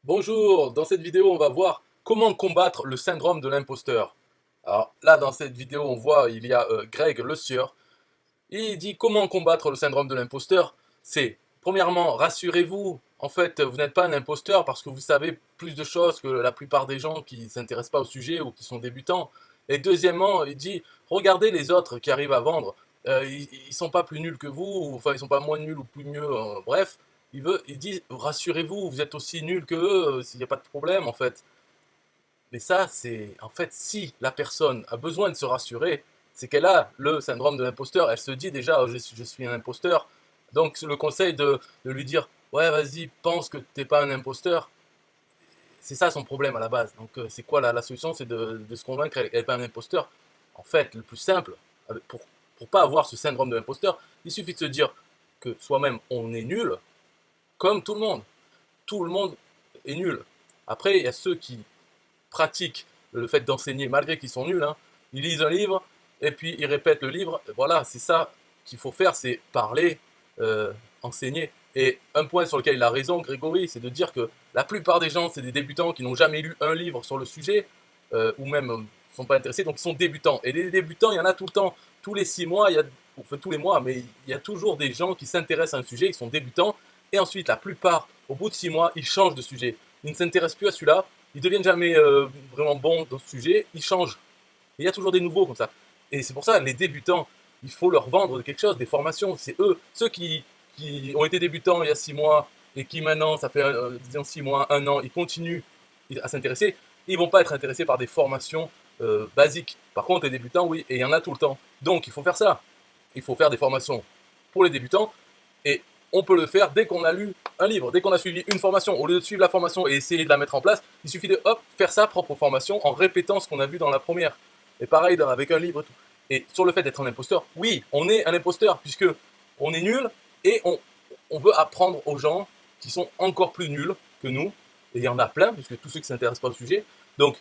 Bonjour, dans cette vidéo on va voir comment combattre le syndrome de l'imposteur. Alors là dans cette vidéo on voit il y a Greg le sieur. Il dit comment combattre le syndrome de l'imposteur. C'est premièrement rassurez-vous, en fait vous n'êtes pas un imposteur parce que vous savez plus de choses que la plupart des gens qui ne s'intéressent pas au sujet ou qui sont débutants. Et deuxièmement il dit regardez les autres qui arrivent à vendre. Ils sont pas plus nuls que vous, ou, enfin ils sont pas moins nuls ou plus mieux, bref. Il dit rassurez-vous, vous êtes aussi nuls que eux, s'il n'y a pas de problème en fait. Mais ça, c'est en fait si la personne a besoin de se rassurer, c'est qu'elle a le syndrome de l'imposteur. Elle se dit déjà je suis un imposteur. Donc le conseil de lui dire ouais vas-y pense que t'es pas un imposteur, c'est ça son problème à la base. Donc c'est quoi la solution? C'est de se convaincre qu'elle n'est pas un imposteur. En fait, le plus simple, pour pas avoir ce syndrome de l'imposteur, il suffit de se dire que soi-même on est nul, comme tout le monde. Tout le monde est nul. Après, il y a ceux qui pratiquent le fait d'enseigner malgré qu'ils sont nuls. Hein. Ils lisent un livre et puis ils répètent le livre. Voilà, c'est ça qu'il faut faire, c'est parler, enseigner. Et un point sur lequel il a raison, Grégory, c'est de dire que la plupart des gens, c'est des débutants qui n'ont jamais lu un livre sur le sujet, ou même ne sont pas intéressés, donc ils sont débutants. Et les débutants, il y en a tout le temps. Tous les 6 mois, enfin tous les mois, mais il y a toujours des gens qui s'intéressent à un sujet, ils sont débutants, et ensuite, la plupart, au bout de 6 mois, ils changent de sujet. Ils ne s'intéressent plus à celui-là, ils deviennent jamais vraiment bons dans ce sujet, ils changent. Et il y a toujours des nouveaux comme ça. Et c'est pour ça, les débutants, il faut leur vendre quelque chose, des formations. C'est eux, ceux qui ont été débutants il y a 6 mois et qui maintenant, ça fait disons 6 mois, un an, ils continuent à s'intéresser, ils vont pas être intéressés par des formations basiques. Par contre, les débutants, oui, et il y en a tout le temps. Donc, il faut faire ça. Il faut faire des formations pour les débutants et on peut le faire dès qu'on a lu un livre, dès qu'on a suivi une formation. Au lieu de suivre la formation et essayer de la mettre en place, il suffit de hop, faire sa propre formation en répétant ce qu'on a vu dans la première. Et pareil avec un livre et tout. Et sur le fait d'être un imposteur, oui, on est un imposteur puisque on est nul et on veut apprendre aux gens qui sont encore plus nuls que nous. Et il y en a plein, puisque tous ceux qui ne s'intéressent pas au sujet. Donc,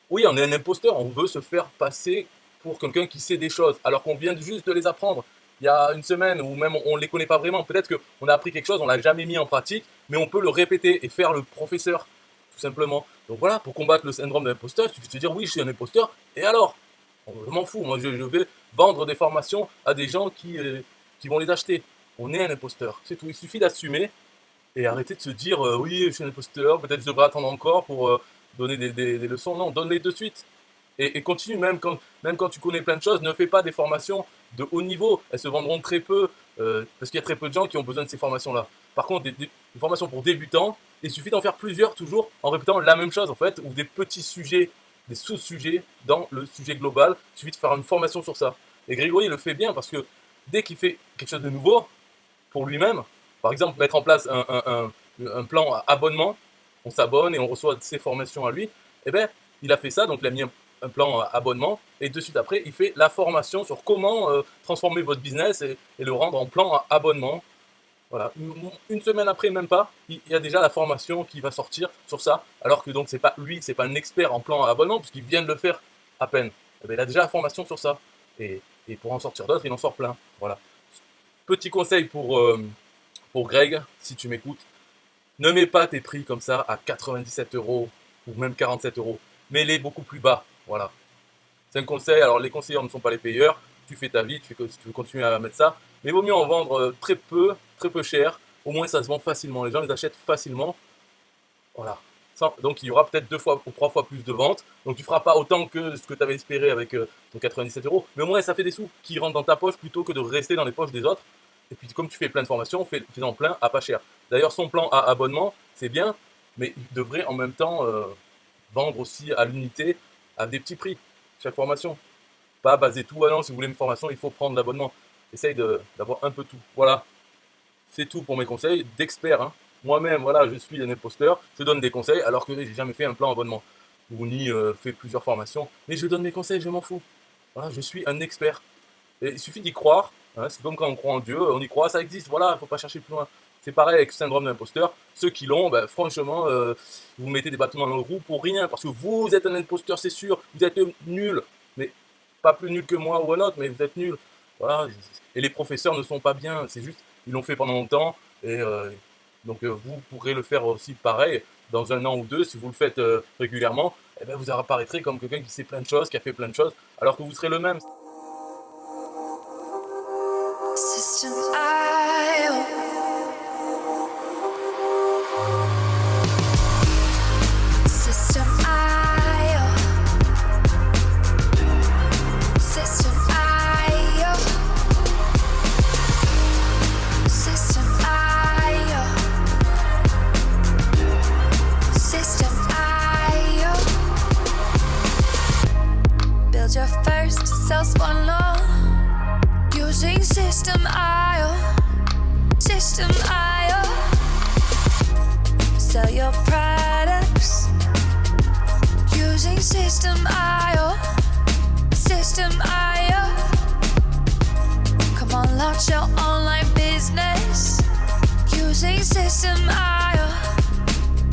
oui, on est un imposteur, on veut se faire passer pour quelqu'un qui sait des choses, alors qu'on vient juste de les apprendre il y a une semaine, ou même on ne les connaît pas vraiment. Peut-être qu'on a appris quelque chose, on l'a jamais mis en pratique, mais on peut le répéter et faire le professeur, tout simplement. Donc voilà, pour combattre le syndrome de l'imposteur, il suffit de se dire oui, je suis un imposteur, et alors je m'en fous, moi je vais vendre des formations à des gens qui vont les acheter. On est un imposteur, c'est tout, il suffit d'assumer et arrêter de se dire oui, je suis un imposteur, peut-être je devrais attendre encore pour donner des leçons. Non, donne-les de suite. Et continue, même quand tu connais plein de choses, ne fais pas des formations de haut niveau. Elles se vendront très peu, parce qu'il y a très peu de gens qui ont besoin de ces formations-là. Par contre, des formations pour débutants, il suffit d'en faire plusieurs toujours en répétant la même chose en fait, ou des petits sujets, des sous-sujets dans le sujet global. Il suffit de faire une formation sur ça. Et Grégory le fait bien parce que dès qu'il fait quelque chose de nouveau pour lui-même, par exemple mettre en place un plan abonnement, on s'abonne et on reçoit ses formations à lui, eh bien, il a fait ça, donc il a mis un plan abonnement, et de suite après, il fait la formation sur comment transformer votre business et le rendre en plan abonnement. Voilà. Une semaine après, même pas, il y a déjà la formation qui va sortir sur ça, alors que donc c'est pas lui, c'est pas un expert en plan abonnement, puisqu'il vient de le faire à peine. Eh bien, il a déjà la formation sur ça. Et pour en sortir d'autres, il en sort plein. Voilà. Petit conseil pour Greg, si tu m'écoutes, ne mets pas tes prix comme ça à 97 € ou même 47 €. Mets-les beaucoup plus bas. Voilà. C'est un conseil. Alors, les conseillers ne sont pas les payeurs. Tu fais ta vie, tu fais, si tu veux continuer à mettre ça. Mais il vaut mieux en vendre très peu cher. Au moins, ça se vend facilement. Les gens les achètent facilement. Voilà. Donc, il y aura peut-être 2 fois ou 3 fois plus de ventes. Donc, tu ne feras pas autant que ce que tu avais espéré avec ton 97 €. Mais au moins, ça fait des sous qui rentrent dans ta poche plutôt que de rester dans les poches des autres. Et puis, comme tu fais plein de formations, fais-en plein à pas cher. D'ailleurs, son plan à abonnement, c'est bien, mais il devrait en même temps vendre aussi à l'unité à des petits prix, chaque formation. Pas baser tout, ah non, si vous voulez une formation, il faut prendre l'abonnement. Essaye d'avoir un peu tout. Voilà, c'est tout pour mes conseils d'expert. Hein. Moi-même, voilà, je suis un imposteur, je donne des conseils alors que j'ai jamais fait un plan abonnement ou ni fait plusieurs formations. Mais je donne mes conseils, je m'en fous. Voilà, je suis un expert. Et il suffit d'y croire. Hein, c'est comme quand on croit en Dieu, on y croit, ça existe. Voilà, il ne faut pas chercher plus loin. C'est pareil avec le syndrome de l'imposteur. Ceux qui l'ont, ben, franchement, vous mettez des bâtons dans le roue pour rien. Parce que vous êtes un imposteur, c'est sûr. Vous êtes nul. Mais pas plus nul que moi ou un autre, mais vous êtes nul. Voilà. Et les professeurs ne sont pas bien. C'est juste, ils l'ont fait pendant longtemps. Et Donc vous pourrez le faire aussi pareil dans 1 an ou 2 si vous le faites régulièrement. Eh bien, vous apparaîtrez comme quelqu'un qui sait plein de choses, qui a fait plein de choses, alors que vous serez le même. System I.O. System I.O. System I.O. System I.O. System I.O. Build your first self-one using System I.O. System I.O. Sell your products using System I.O. System I.O. Come on, launch your online business using System I.O.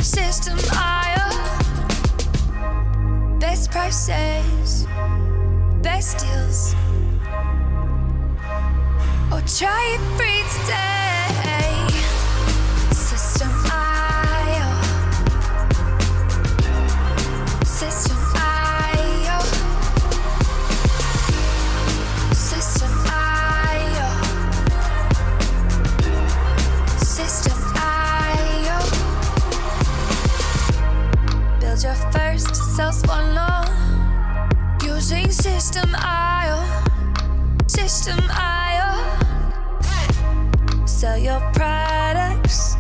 System I.O. Best prices, best deals. Or try it free today. System I.O. System I.O. System I.O. System I.O. Build your first self-one using System I.O. System I.O. Sell your products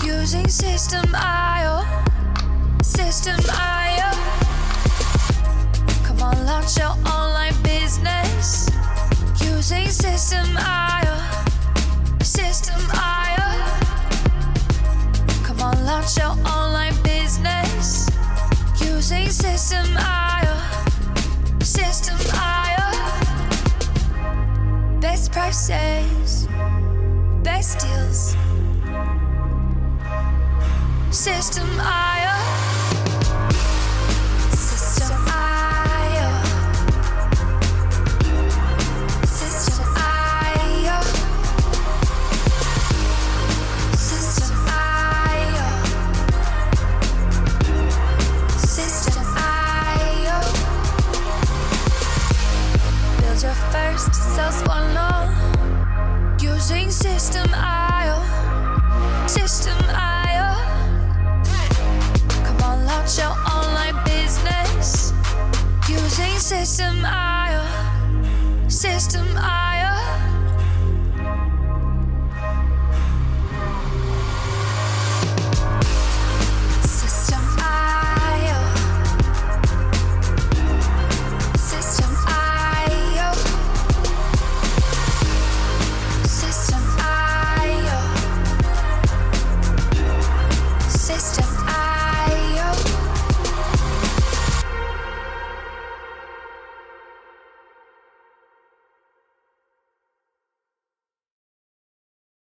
using System I.O. System I.O. Come on, launch your online business using System I.O. System I.O. Come on, launch your online business using System I.O. System I.O. Best prices, best deals. System I.O.